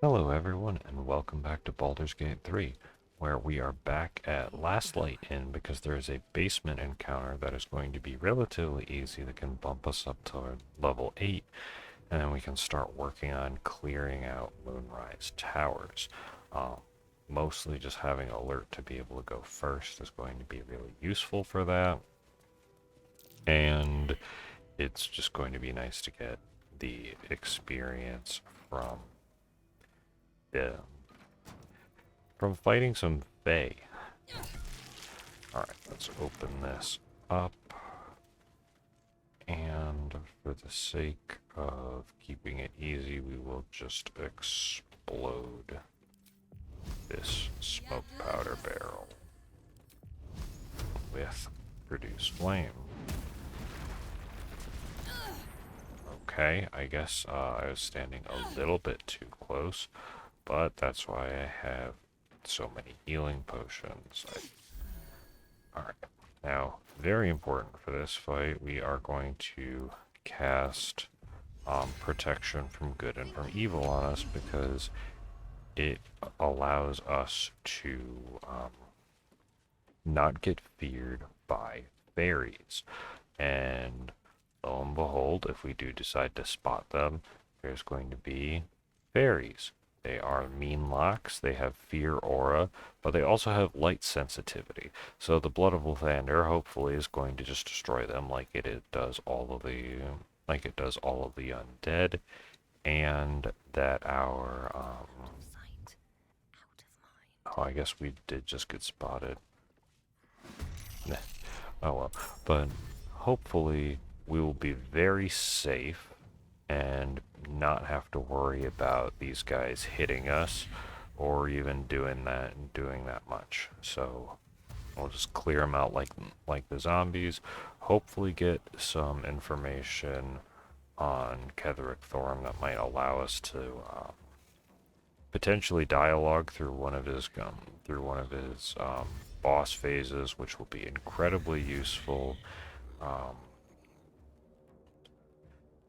Hello everyone and welcome back to Baldur's Gate 3, where we are back at Last Light Inn because there is a basement encounter that is going to be relatively easy that can bump us up to level 8, and then we can start working on clearing out Moonrise Towers. Um, Mostly just having alert to be able to go first is going to be really useful for that, and it's just going to be nice to get the experience from the fighting some Fae. Alright, let's open this up. And for the sake of keeping it easy, we will just explode this smoke powder barrel with produce flame. Okay, I guess I was standing a little bit too close, but that's why I have so many healing potions. Alright, now, very important for this fight, we are going to cast protection from good and from evil on us because it allows us to not get feared by fairies. And lo and behold, if we do decide to spot them, there's going to be fairies. They are mean locks, they have fear aura, but they also have light sensitivity. So the Blood of Lathander hopefully is going to just destroy them like it does all of the undead, and that our oh, I guess we did just get spotted. Oh well, but hopefully we will be very safe and not have to worry about these guys hitting us or even doing that much. So we'll just clear them out like the zombies. Hopefully get some information on Ketheric Thorm that might allow us to potentially dialogue through one of his boss phases, which will be incredibly useful.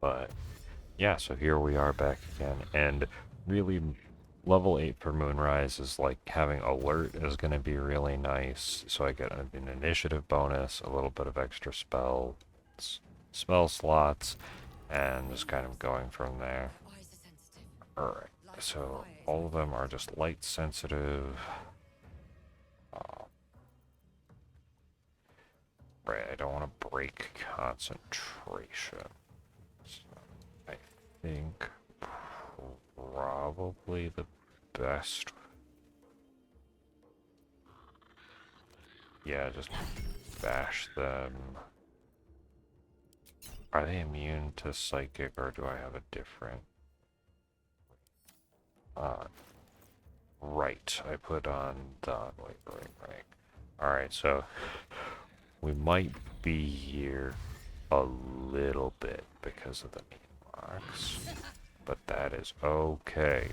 But yeah, so here we are back again, and really level 8 for Moonrise is like having alert is going to be really nice, so I get an initiative bonus, a little bit of extra spell slots, and just kind of going from there. Alright, so all of them are just light sensitive. Right, I don't want to break concentration. So I think probably the best. Yeah, just bash them. Are they immune to psychic, or do I have a different? Right, I put on the right. Alright, so we might be here a little bit because of the meat marks, but that is okay.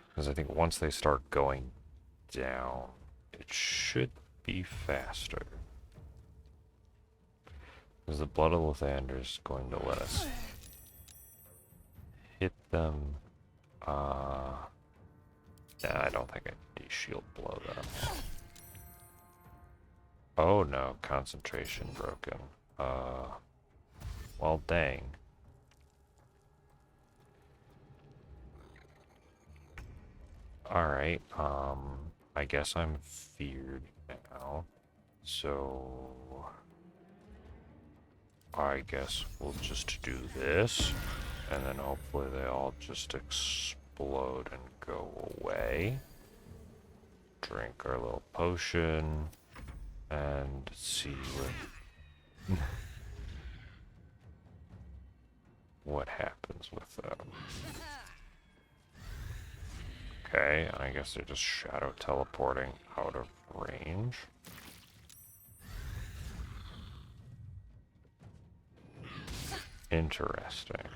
Because I think once they start going down, it should be faster. Because the Blood of Lathander is going to let us hit them. Nah, I don't think I need to shield blow them. Oh no, concentration broken. Well, dang. Alright, I guess I'm feared now. So I guess we'll just do this, and then hopefully they all just explode and go away. Drink our little potion, and see what happens with them. Okay, I guess they're just shadow teleporting out of range. Interesting.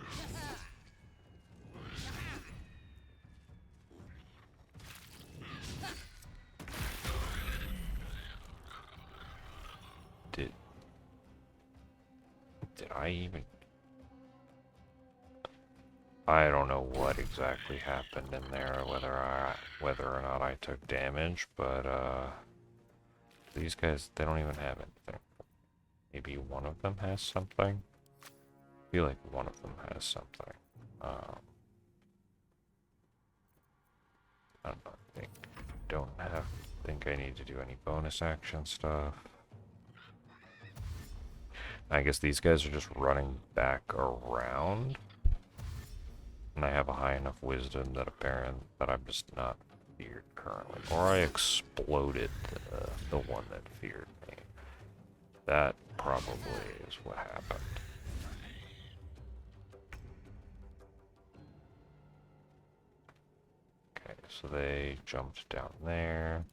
Did I even... I don't know what exactly happened in there, whether or not I took damage, but these guys, they don't even have anything. Maybe one of them has something? I feel like one of them has something. I don't know, think I need to do any bonus action stuff. I guess these guys are just running back around. And I have a high enough wisdom that I'm just not feared currently. Or I exploded the one that feared me. That probably is what happened. Okay, so they jumped down there.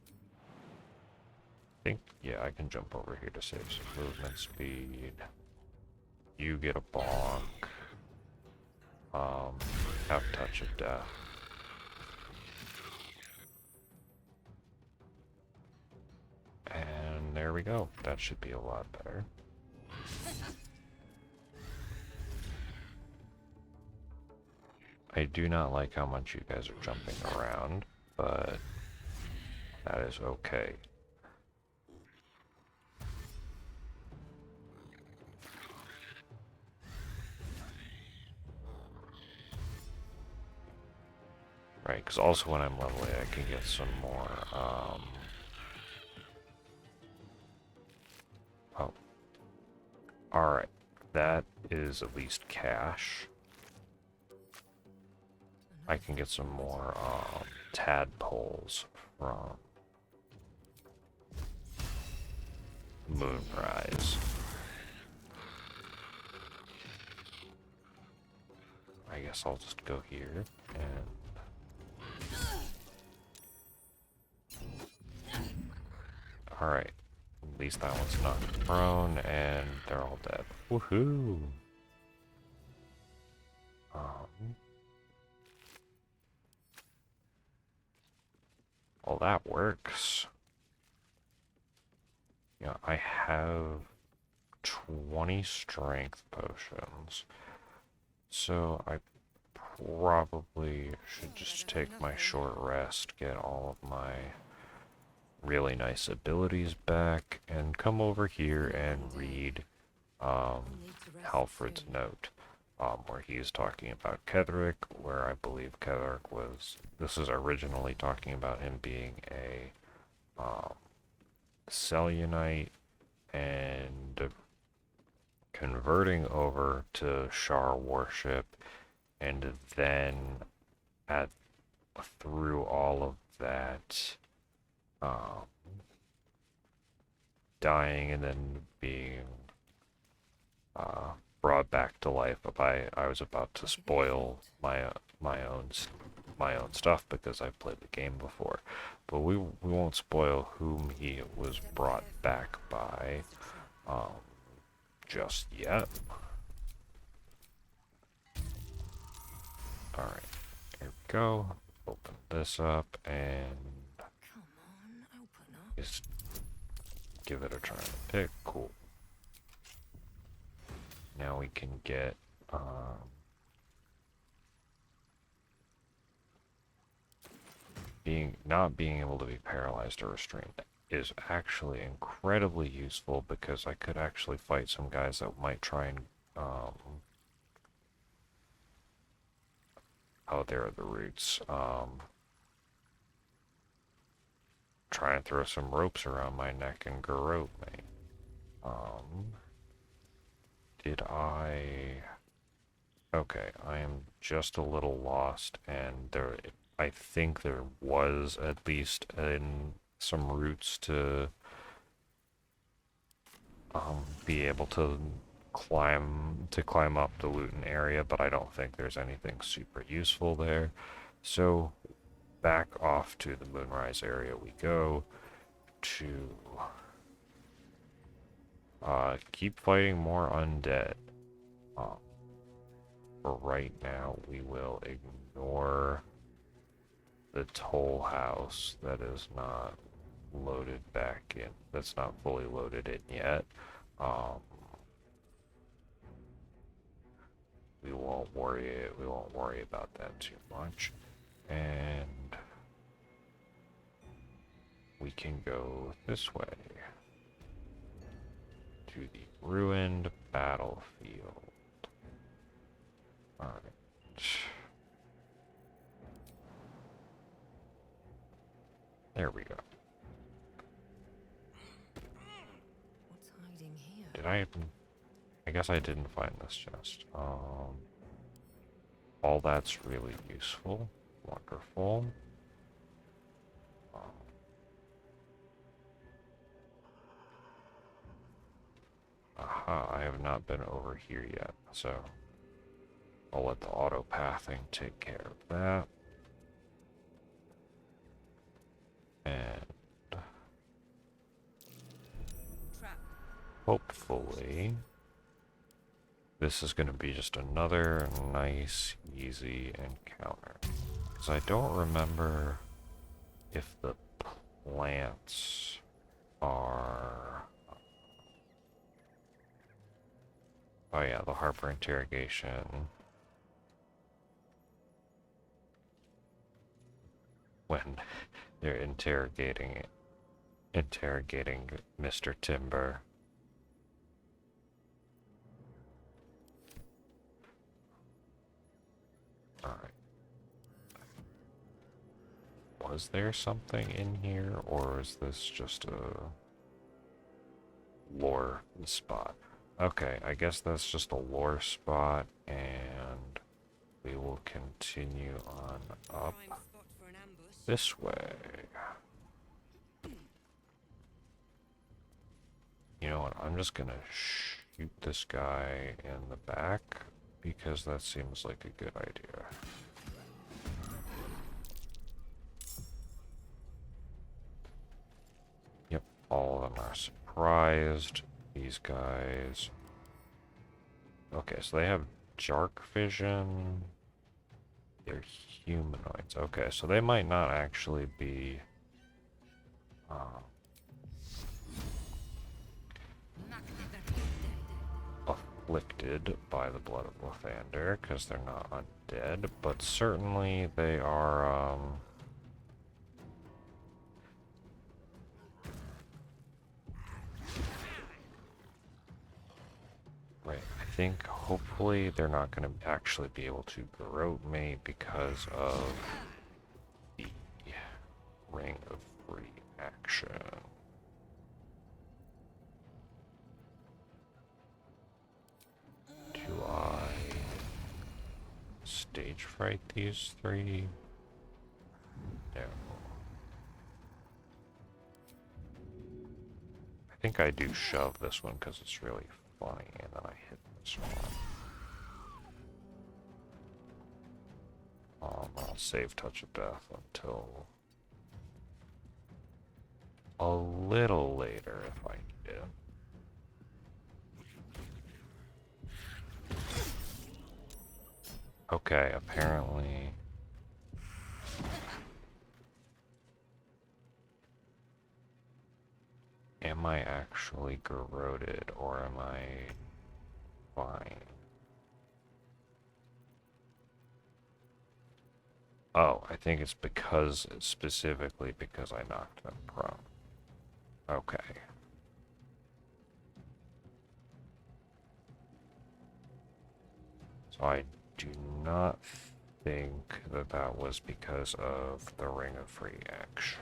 I think, yeah, I can jump over here to save some movement speed. You get a bonk. Have touch of death. And there we go. That should be a lot better. I do not like how much you guys are jumping around, but that is okay. Right, because also when I'm leveling, I can get some more, oh. Alright, that is at least cash. I can get some more, tadpoles from Moonrise. I guess I'll just go here and... Alright, at least that one's knocked prone and they're all dead. Woohoo! Well, that works. Yeah, I have 20 strength potions. So I probably should just take my short rest, get all of my really nice abilities back, and come over here and read Halfred's note, where he's talking about Ketheric, where I believe Ketheric was... This is originally talking about him being a Selûnite and converting over to Shar worship, and then through all of that, dying and then being brought back to life. I was about to spoil my own stuff because I've played the game before, but we won't spoil whom he was brought back by just yet. Alright, here we go. Open this up and just give it a try to pick. Cool. Now we can get not being able to be paralyzed or restrained is actually incredibly useful, because I could actually fight some guys that might try and oh, there are the roots. Try and throw some ropes around my neck and garrote me. Did I... Okay, I am just a little lost, and I think there was at least some roots to be able to climb up the Luton area, but I don't think there's anything super useful there. So back off to the Moonrise area we go to keep fighting more undead. For right now, we will ignore the toll house that is not loaded back in. That's not fully loaded in yet. we won't worry about that too much. And we can go this way to the ruined battlefield. Alright. There we go. What's hiding here? Did I even... I guess I didn't find this chest. All that's really useful. Wonderful. Aha, I have not been over here yet, so I'll let the auto pathing take care of that. And hopefully this is going to be just another nice, easy encounter. Because I don't remember if the plants are... Oh yeah, the Harper interrogation. When they're interrogating Mr. Timber. Alright. Was there something in here, or is this just a lore spot? Okay, I guess that's just a lore spot, and we will continue on up this way. You know what, I'm just gonna shoot this guy in the back, because that seems like a good idea. Yep, all of them are surprised. These guys... Okay, so they have dark vision. They're humanoids. Okay, so they might not actually be... afflicted by the blood of Lathander, because they're not undead, but certainly they are, Right, I think hopefully they're not going to actually be able to garrote me because of the Ring of Free Action. Do I stage fright these three? No. I think I do shove this one because it's really funny, and then I hit this one. I'll save Touch of Death until a little later if I need it. Okay, apparently... Am I actually garroted, or am I fine? Oh, I think it's specifically because I knocked them prone. Okay. So I do not think that that was because of the Ring of Free Action.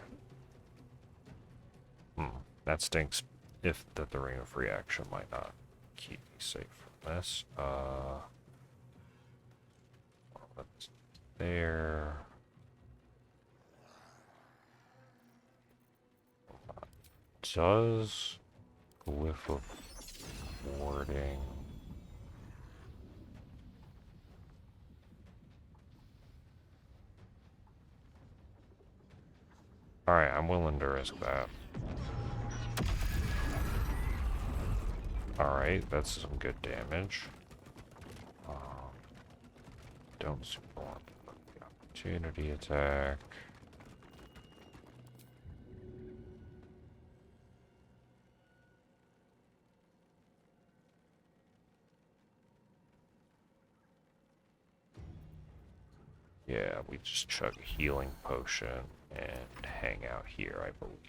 That stinks, if that the Ring of Free Action might not keep me safe from this. That's there. Does Glyph of Warding... Alright, I'm willing to risk that. Alright, that's some good damage. Don't super want the opportunity attack. Yeah, we just chug a healing potion and hang out here, I believe.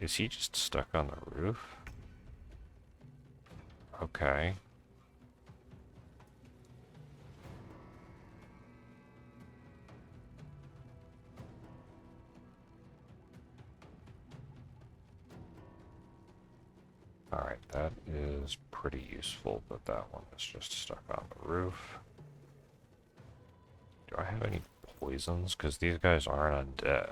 Is he just stuck on the roof? Okay. Alright, that is pretty useful, but that one is just stuck on the roof. Do I have any poisons? Because these guys aren't undead.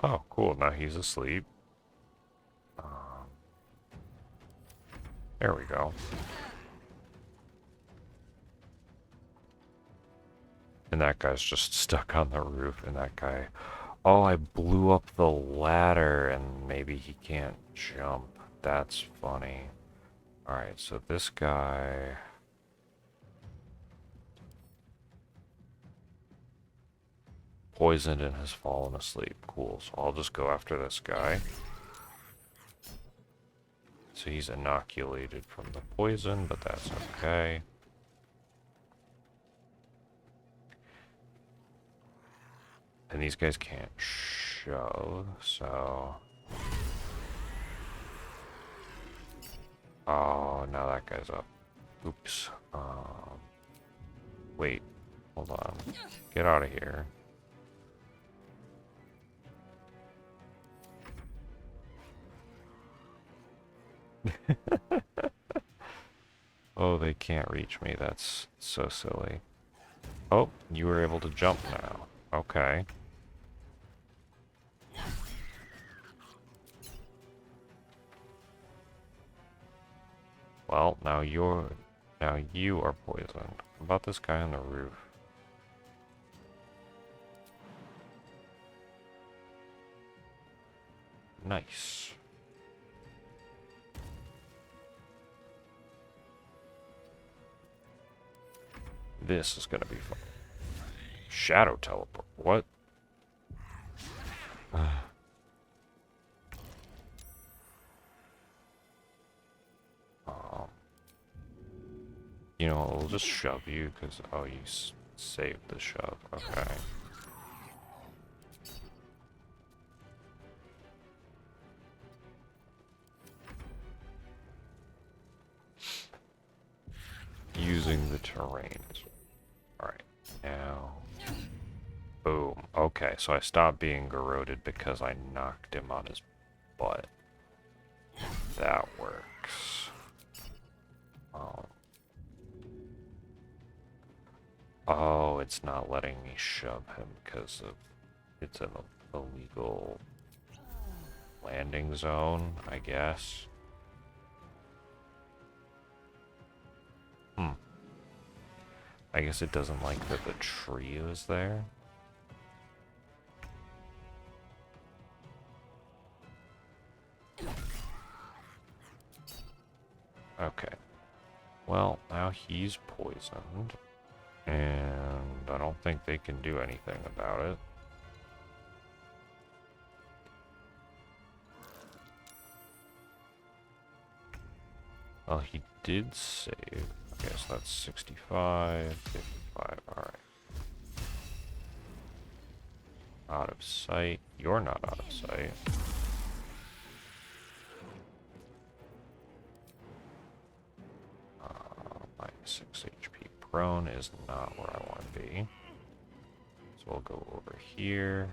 Oh, cool. Now he's asleep. There we go. And that guy's just stuck on the roof, and that guy... Oh, I blew up the ladder, and maybe he can't jump. That's funny. Alright, so this guy... poisoned and has fallen asleep. Cool, so I'll just go after this guy. So he's inoculated from the poison, but that's okay. And these guys can't shove, so... Oh, now that guy's up. Oops. Wait. Hold on. Get out of here. Oh, they can't reach me. That's so silly. Oh, you were able to jump now. Okay. Well, now you are poisoned. What about this guy on the roof? Nice. This is gonna be fun. Shadow teleport. What? You know, we'll just shove you because oh, you saved the shove. Okay. Using the terrain. Alright, now... Boom. Okay, so I stopped being garroted because I knocked him on his butt. That works. Oh, it's not letting me shove him because of... It's an illegal landing zone, I guess. I guess it doesn't like that the tree is there. Okay. Well, now he's poisoned. And I don't think they can do anything about it. Well, he did save. I guess that's 65, 55, alright. Out of sight. You're not out of sight. Minus 6 HP. Prone is not where I want to be. So we'll go over here.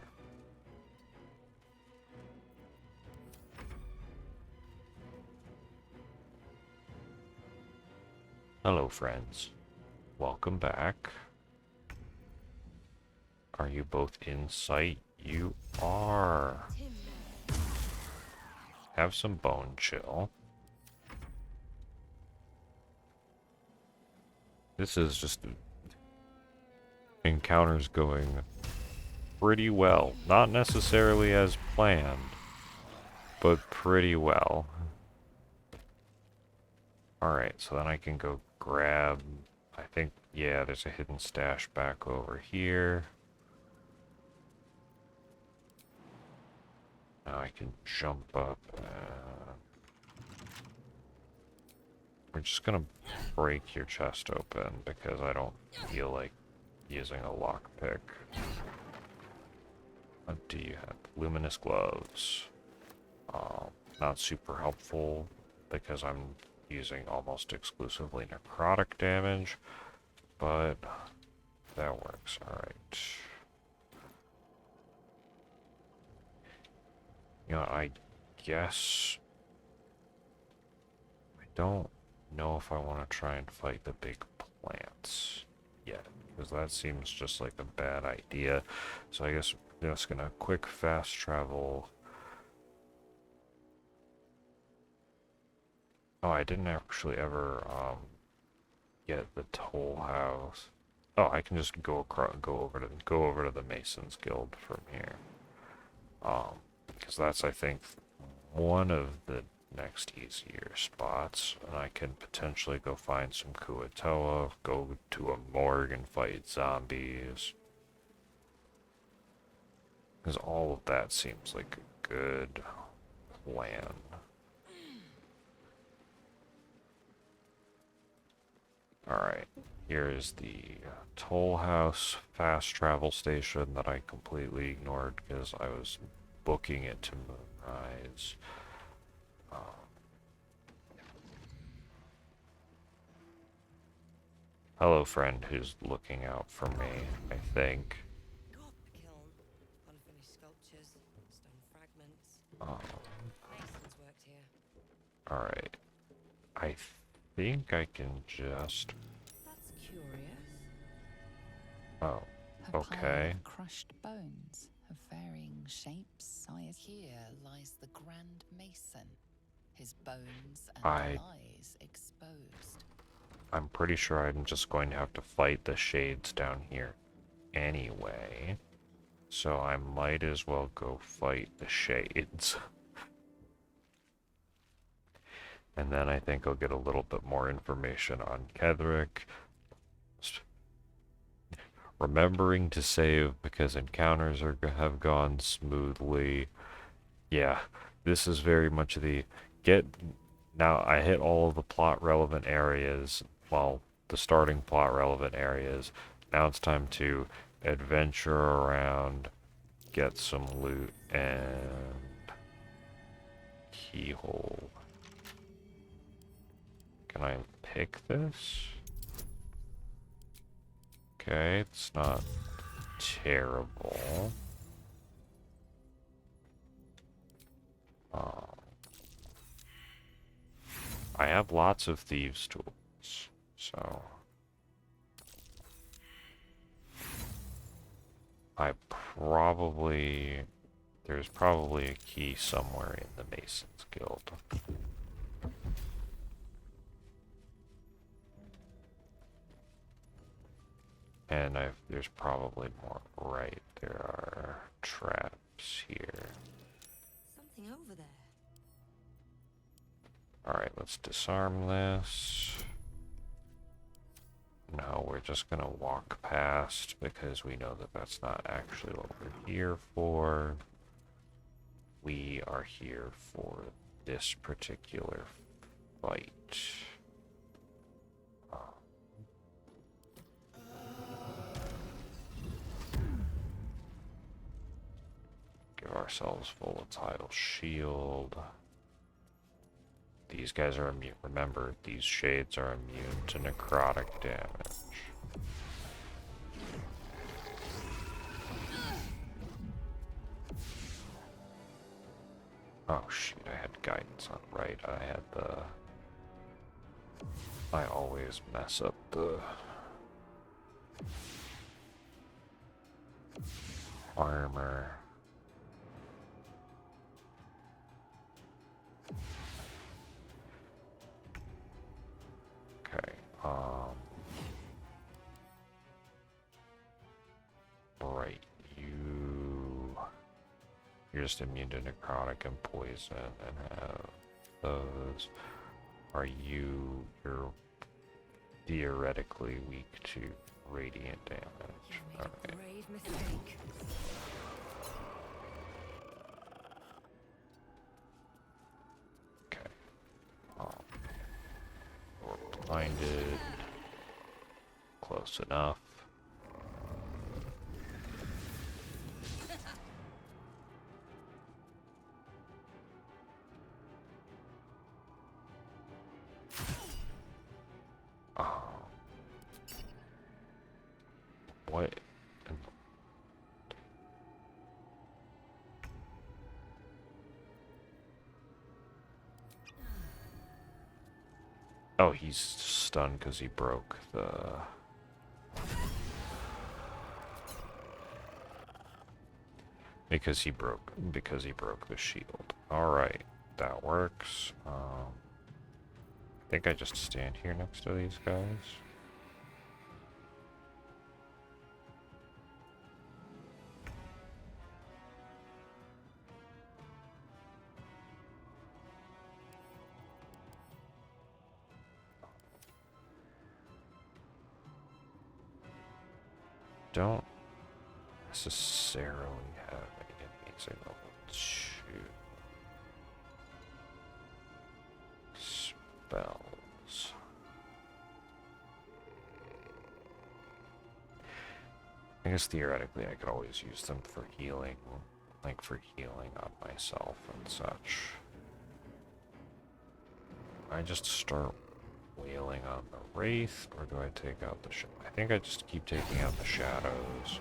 Hello, friends. Welcome back. Are you both in sight? You are. Have some bone chill. This is just encounters going pretty well. Not necessarily as planned, but pretty well. Alright, so then I can go grab I think, yeah, there's a hidden stash back over here. Now I can jump up. We're just gonna break your chest open because I don't feel like using a lockpick. What do you have? Luminous gloves. Not super helpful because I'm using almost exclusively necrotic damage, but that works. Alright. You know, I guess I don't know if I want to try and fight the big plants yet, because that seems just like a bad idea. So I guess I'm just gonna quick fast travel. Oh, I didn't actually ever get the toll house. Oh, I can just go across, go over to the Masons Guild from here. Because that's, I think, one of the next easier spots, and I can potentially go find some Kuatoa, go to a morgue and fight zombies. Because all of that seems like a good plan. Alright, here is the toll house fast travel station that I completely ignored because I was booking it to Moonrise. Hello, friend who's looking out for me, I think. God, the kiln. Unfinished sculptures, stone fragments. Um, Masons worked here. Alright. I think I can just... That's curious. Oh, A pile okay. of crushed bones of varying shapes, size. Here lies the Grand Mason, his bones and I- lies exposed. I'm pretty sure I'm just going to have to fight the shades down here anyway. So I might as well go fight the shades. And then I think I'll get a little bit more information on Ketheric. Remembering to save because encounters have gone smoothly. Yeah, this is very much the now I hit all of the plot relevant areas, well, the starting plot relevant areas. Now it's time to adventure around, get some loot, and keyhole. Can I pick this? Okay, it's not terrible. I have lots of thieves' tools, so there's probably a key somewhere in the Masons Guild. And there's probably more. Right, there are traps here. Something over there. Alright, let's disarm this. No, we're just gonna walk past because we know that that's not actually what we're here for. We are here for this particular fight. Give ourselves volatile shield. These guys are immune. Remember, these shades are immune to necrotic damage. Oh shoot, I had guidance on right. I always mess up the armor. Okay, right, you're just immune to necrotic and poison and have those. You're theoretically weak to radiant damage. You made a Alright. grave mistake. Okay. We're blinded. Close enough. Oh. What? Oh, he's stunned because he broke the... Because he broke the shield. Alright, that works. I think I just stand here next to these guys. Don't necessarily have any enemies at level 2 spells. I guess theoretically I could always use them for healing, like for healing on myself and such. I just start wailing on the Wraith, or do I take out the I think I just keep taking out the shadows.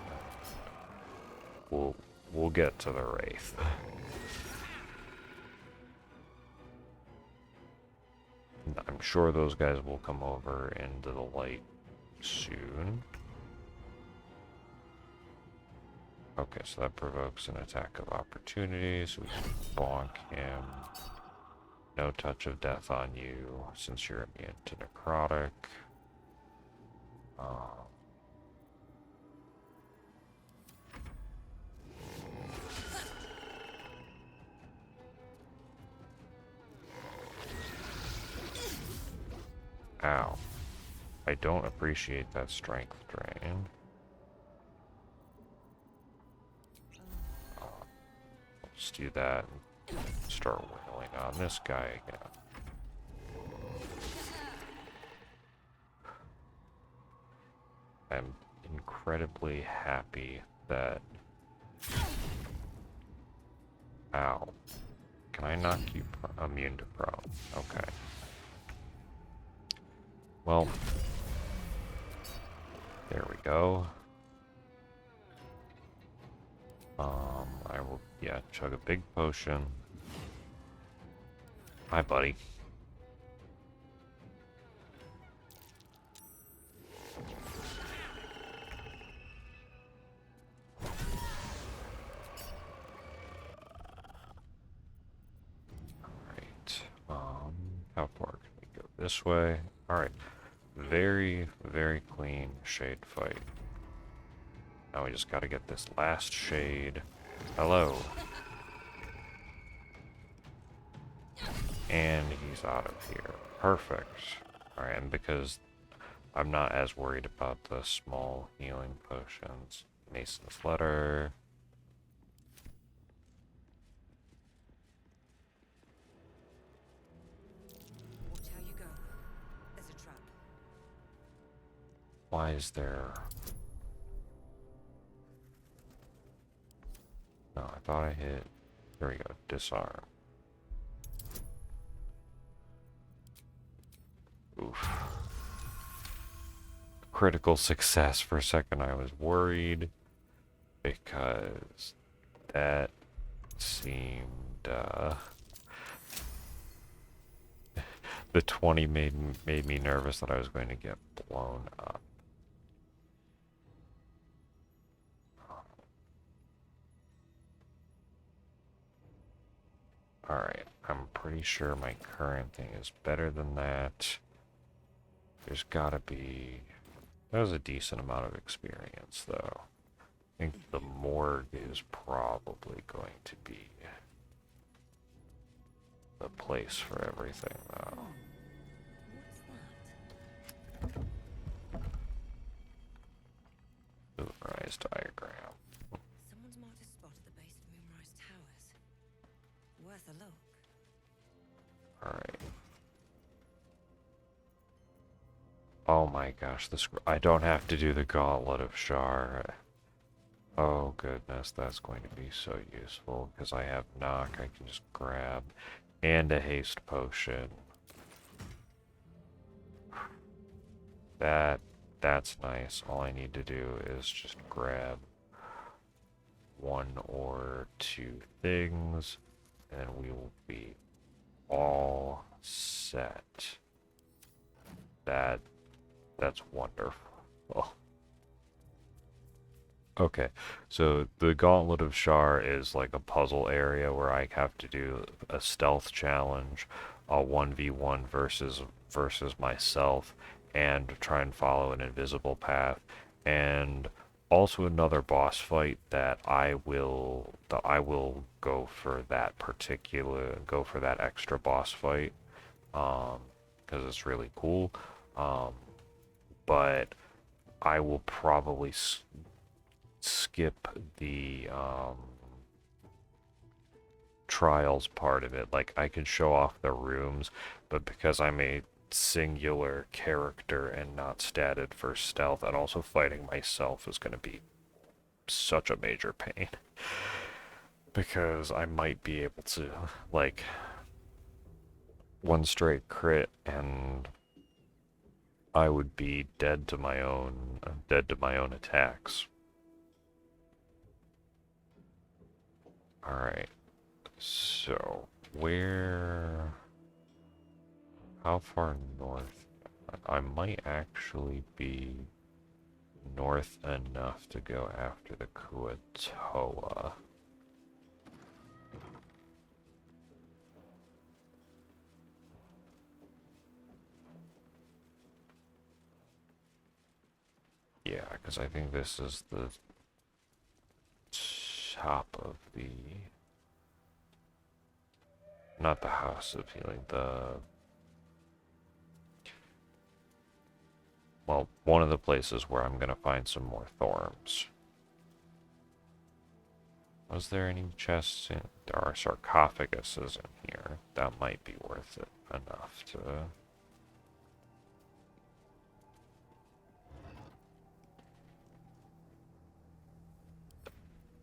We'll get to the Wraith. I'm sure those guys will come over into the light soon. Okay, so that provokes an attack of opportunity, so we can bonk him. No touch of death on you, since you're immune to necrotic. Ow. I don't appreciate that strength drain. Let's do that and start wailing on this guy again. I'm incredibly happy that... Ow. Can I knock you immune to prone? Okay. Well, there we go. I will, yeah, chug a big potion. Hi, buddy. Alright, how far can we go? This way? Alright. Very, very clean shade fight. Now we just gotta get this last shade. Hello. And he's out of here. Perfect. Alright, and because I'm not as worried about the small healing potions. Mason's letter. Watch how you go. There's a trap. Why is there... No, I thought I hit... There we go. Disarm. Oof. Critical success. For a second I was worried because that seemed the 20 made me nervous that I was going to get blown up. Alright, I'm pretty sure my current thing is better than that. There's gotta be... That was a decent amount of experience, though. I think the morgue is probably going to be the place for everything, though. What's that? worth a look. Alright. Oh my gosh, I don't have to do the Gauntlet of Shar. Oh goodness, that's going to be so useful, because I have knock, I can just grab, and a haste potion. That's nice. All I need to do is just grab one or two things, and we will be all set. That's wonderful. Okay, so the Gauntlet of Shar is like a puzzle area where I have to do a stealth challenge, a 1v1 versus myself, and try and follow an invisible path, and also another boss fight that I will go for that extra boss fight, because it's really cool, but I will probably skip the trials part of it. Like, I can show off the rooms, but because I'm a singular character and not statted for stealth, and also fighting myself is going to be such a major pain. Because I might be able to, like, one straight crit and I would be dead to my own attacks. Alright, so how far north? I might actually be north enough to go after the Kuatoa. Yeah, because I think this is the top of the... Not the House of Healing, well, one of the places where I'm gonna find some more thorns. Was there any chests in... There are sarcophaguses in here. That might be worth it enough to...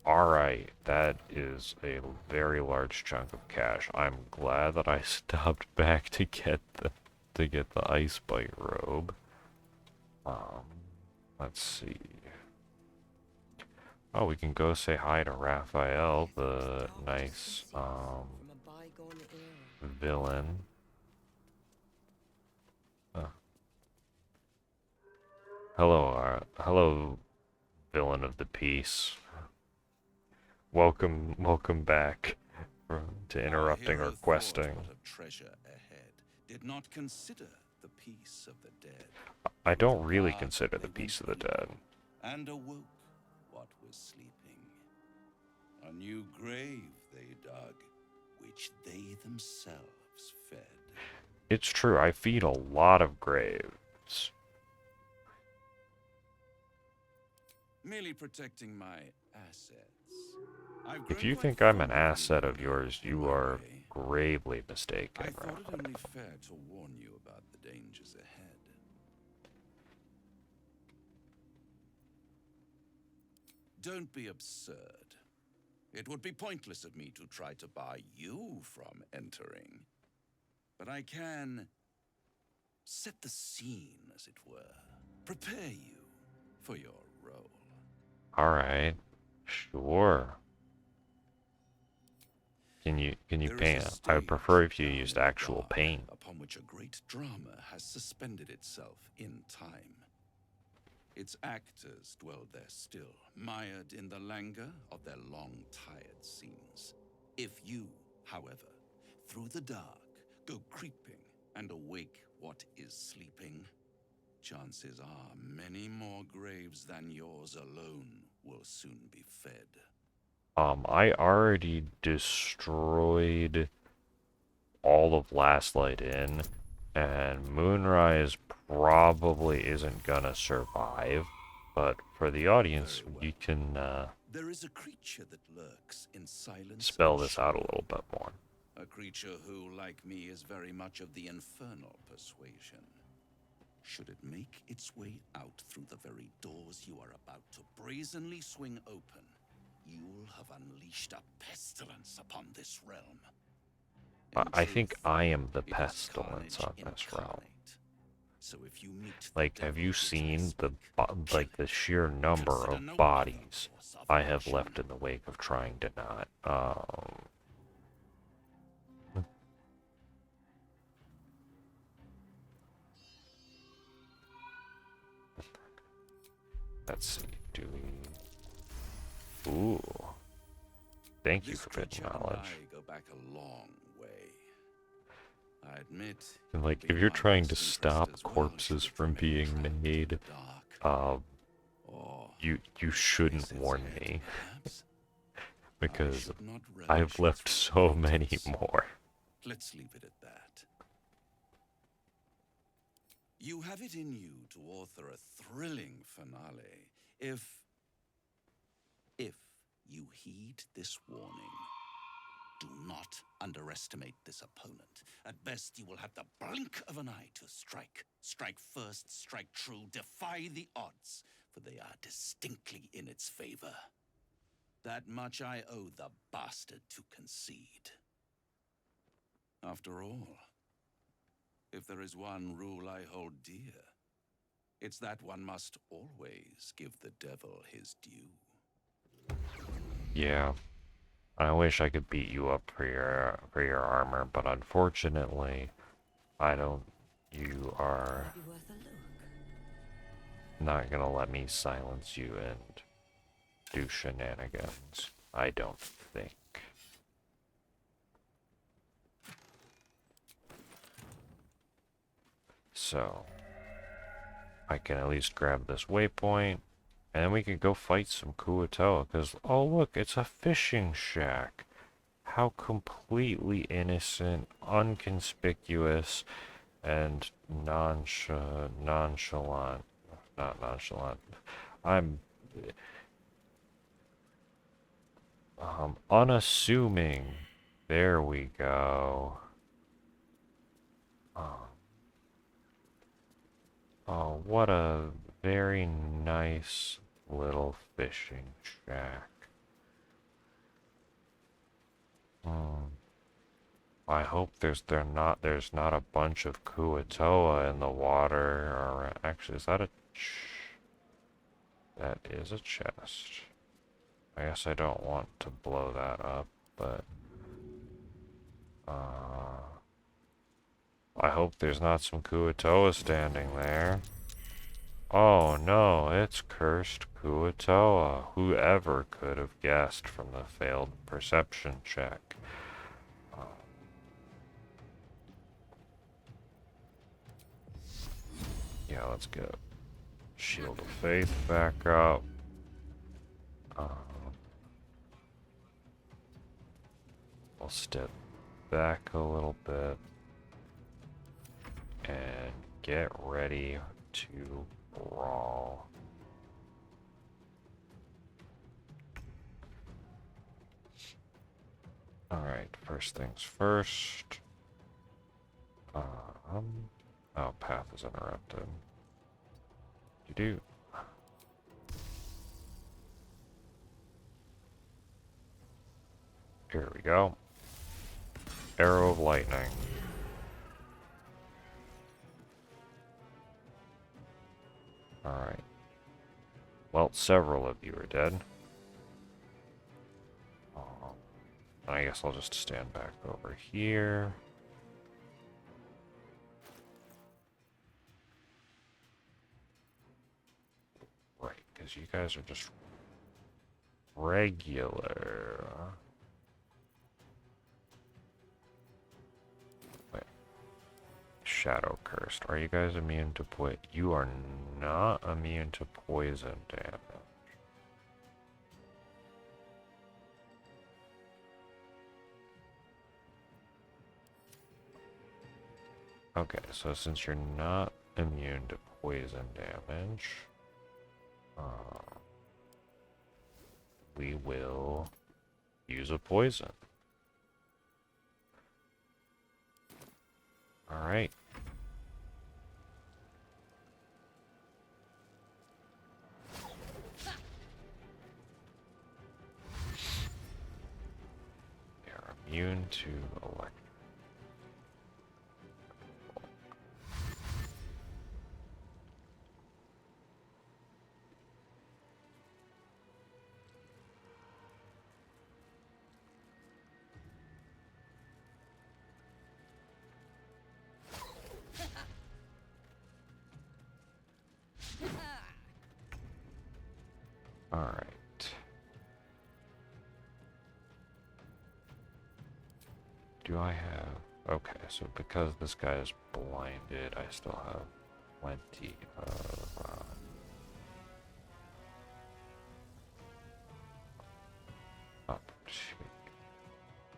Alright, that is a very large chunk of cash. I'm glad that I stopped back to get the ice bite robe. Let's see. Oh, we can go say hi to Raphael, the nice From a bygone era. villain. Hello, villain of the peace. Welcome back to interrupting our questing. What a treasure ahead. Did not consider the peace of the dead. I don't really consider the peace of the dead. And awoke what was sleeping. A new grave they dug, which they themselves fed. It's true, I feed a lot of graves. Merely protecting my assets. If you think I'm an asset of yours, you are gravely mistaken, I thought it Raphael. only fair to warn you about the dangers ahead. Don't be absurd. It would be pointless of me to try to bar you from entering. But I can set the scene, as it were. Prepare you for your role. Alright, sure. Can you There is a paint? I would prefer if you stage used down in the actual dark paint. upon which a great drama has suspended itself in time. Its actors dwell there still, mired in the languor of their long-tired scenes. If you, however, through the dark, go creeping and awake what is sleeping, chances are many more graves than yours alone will soon be fed. I already destroyed all of Last Light Inn, and Moonrise probably isn't gonna survive, but for the audience, Very well. you can There is a creature that lurks in silence spell and this out a shadow. little bit more. A creature who, like me, is very much of the infernal persuasion. Should it make its way out through the very doors you are about to brazenly swing open, you'll have unleashed a pestilence upon this realm. In I think truth, I am the it is pestilence on carnage this realm. incarnate. So if you meet the Like, have devil you which I seen the speak, like kill the it. sheer number Consider of no other bodies course of I have action. left in the wake of trying to not let's see, do we... Ooh. Thank you This for forbidden creature and knowledge. I go back a long way. I admit, And like, be if you're my trying to best interest stop as well corpses should it from remain being trapped in the made, dark. Or you shouldn't raise its warn head, me, perhaps? I because should not I've relish left its so many repentance. more. Let's leave it at that. You have it in you to author a thrilling finale if you heed this warning. Do not underestimate this opponent. At best, you will have the blink of an eye to strike. Strike first, strike true, defy the odds, for they are distinctly in its favor. That much I owe the bastard to concede. After all, if there is one rule I hold dear, it's that one must always give the devil his due. Yeah. I wish I could beat you up for your armor, but unfortunately, I don't. You are Might be worth a look. not gonna let me silence you and do shenanigans. I don't think. So, I can at least grab this waypoint, and then we can go fight some Kuatoa, because, oh look, it's a fishing shack. How completely innocent, unconspicuous, and nonchalant. Not nonchalant. I'm unassuming. There we go. Oh, what a very nice little fishing shack. I hope there's not a bunch of Kuatoa in the water. Or actually, is that a that is a chest. I guess I don't want to blow that up, but I hope there's not some Kuatoa standing there. Oh no, it's cursed Kuatoa. Whoever could have guessed from the failed perception check. Yeah, let's get Shield of Faith back up. I'll step back a little bit and get ready to brawl. Alright, first things first. Oh, path is interrupted. You do. Here we go. Arrow of lightning. Alright. Well, several of you are dead. I guess I'll just stand back over here. Right, because you guys are just regular. Wait. Shadow Cursed. Are you guys immune to poison? You are not immune to poison damage. Okay, so since you're not immune to poison damage, we will use a poison. Alright. They are immune to electric. Alright. Do I have... Okay, so because this guy is blinded, I still have plenty of... opportunity.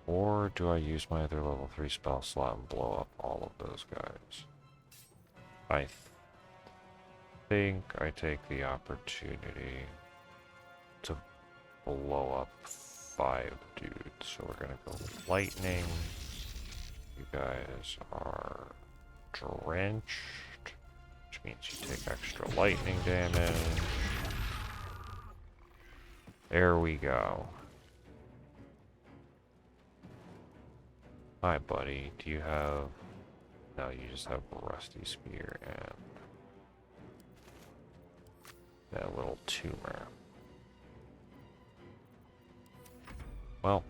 Or do I use my other level 3 spell slot and blow up all of those guys? I think I take the opportunity to blow up 5 dudes. So we're gonna go lightning. You guys are drenched, which means you take extra lightning damage. There we go. Hi, buddy. Do you have... No, you just have Rusty Spear and that little tumor. Well,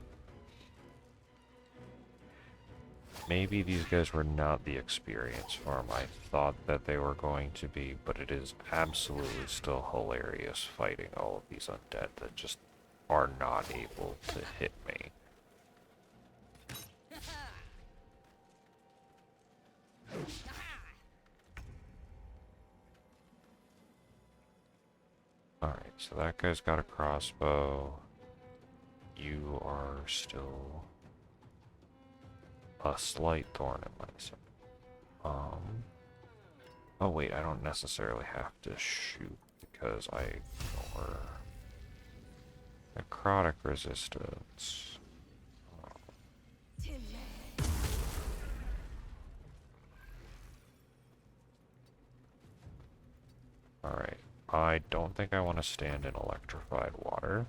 maybe these guys were not the experience farm I thought that they were going to be, but it is absolutely still hilarious fighting all of these undead that just are not able to hit me. Alright, so that guy's got a crossbow. You are still a slight thorn in my side. Oh wait, I don't necessarily have to shoot because I ignore necrotic resistance. Alright, I don't think I want to stand in electrified water.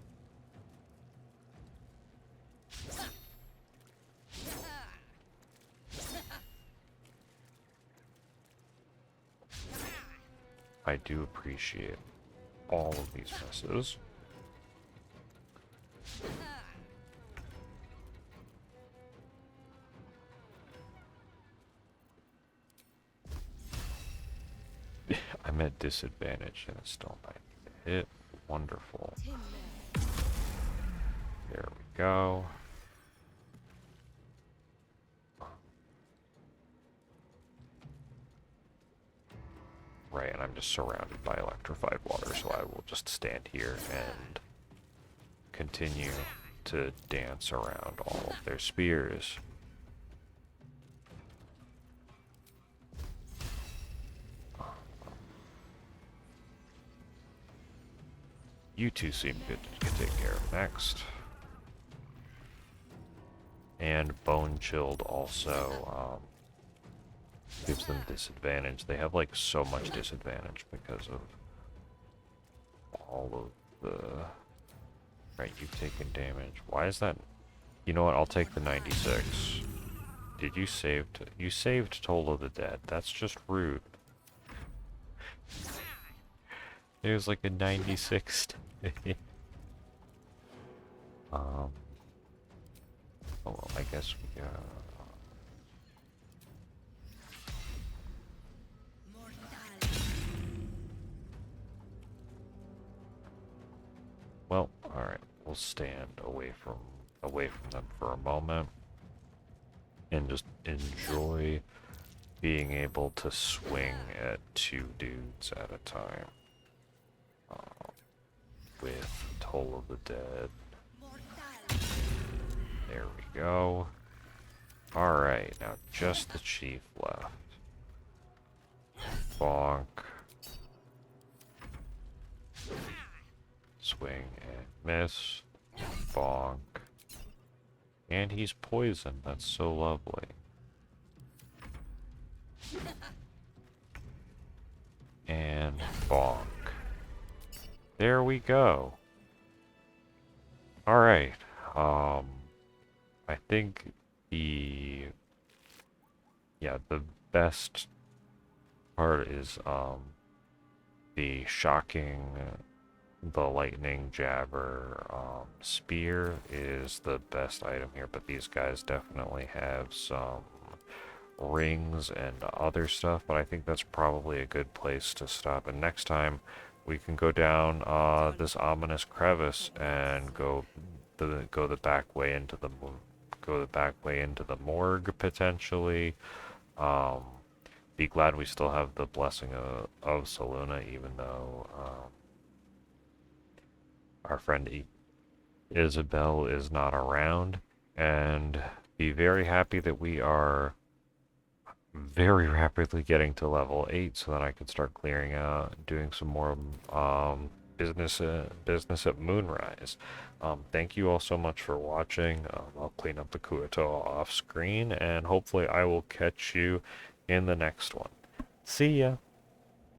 I do appreciate all of these misses. I'm at disadvantage and it's still not hit. Wonderful. There we go. Right, and I'm just surrounded by electrified water, so I will just stand here and continue to dance around all of their spears. You two seem good to take care of next. And Bone Chilled also gives them disadvantage. They have like so much disadvantage because of all of the... Right, you've taken damage. Why is that? You know what, I'll take the 96. Did you save? You saved Toll of the Dead. That's just rude. It was like a 96. Oh well, I guess we well, alright, we'll stand away from them for a moment and just enjoy being able to swing at 2 dudes at a time. With Toll of the Dead. There we go. Alright, now just the chief left. Bonk. Swing and miss. Bonk. And he's poisoned. That's so lovely. And bonk. There we go. Alright. I think the best part is, the shocking, the lightning jabber, spear is the best item here, but these guys definitely have some rings and other stuff, but I think that's probably a good place to stop. And next time we can go down this ominous crevice and go the back way into the morgue potentially. Um, be glad we still have the blessing of Saluna, even though our friend Isabel is not around, and be very happy that we are very rapidly getting to level 8 so that I could start clearing out, doing some more business at Moonrise. Thank you all so much for watching. I'll clean up the Kuoto off screen, and hopefully I will catch you in the next one. See ya!